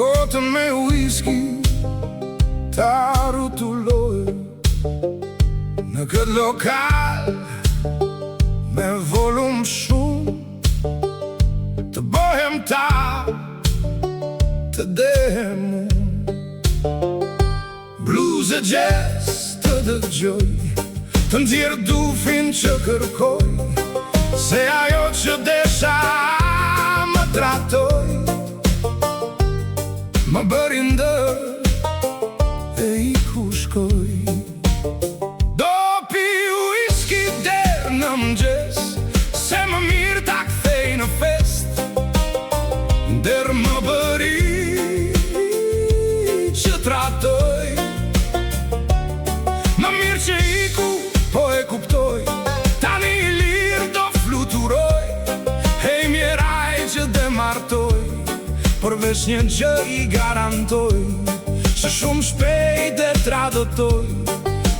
Gotën me whisky ta rrutulloj në këtë lokal me volum shumë, të bëhem ta, të dehem unë. Blues e jazz të dëgjoj, të nxjerr dufin që kërkoj, se ajo që desha më tratoj, më bëri ndër e i ku shkoj. Do pi whisky der në mëngjes, se më mirë ta kthej në fest. Der më bëri që tratoj, më mirë që iku, po e kuptoj. Tani i lirë do fluturoj, hej mjeraj që demartoj, përveç një gjë i garantoj, se shumë shpejt e tradotoj.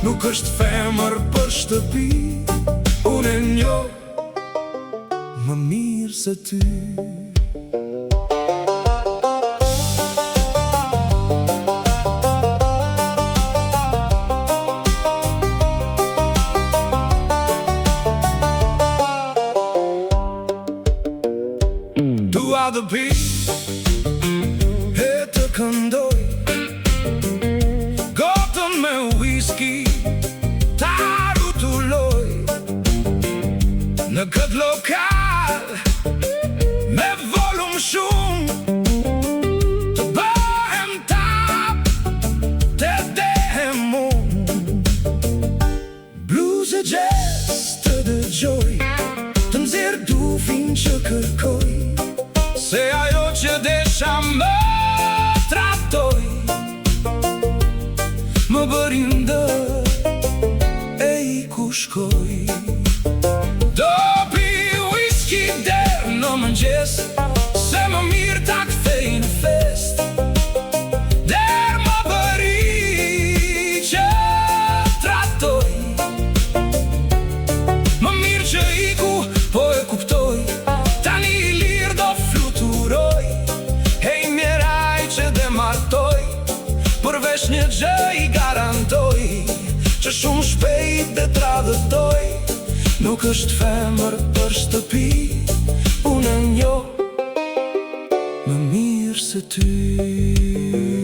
Nuk është femër për shtëpi, unë e njoh më mirë se ty. Dua dhe pi e të këndoj, gotën me whisky ta rrutulloj në këtë lokal me volum shumë, të bëhem tap, të dehem unë. Blues e jazz të dëgjoj, të nxjerr dufin që kërkoj, se ajo që desha më tratoj, më bëri ndër e i ku shkoj. Do pi whisky der në mëngjes, se më mirë ta kthej në fest. Der më bëri që tratoj, më mirë që iku, po e kuptoj. Tani i lirë do fluturoj, hej mjeraj që demartoj, përveç një gjë i garantoj, që shumë shpejt e tradotoj. Nuk është femër për shtëpi, unë e njoh më mirë se ty.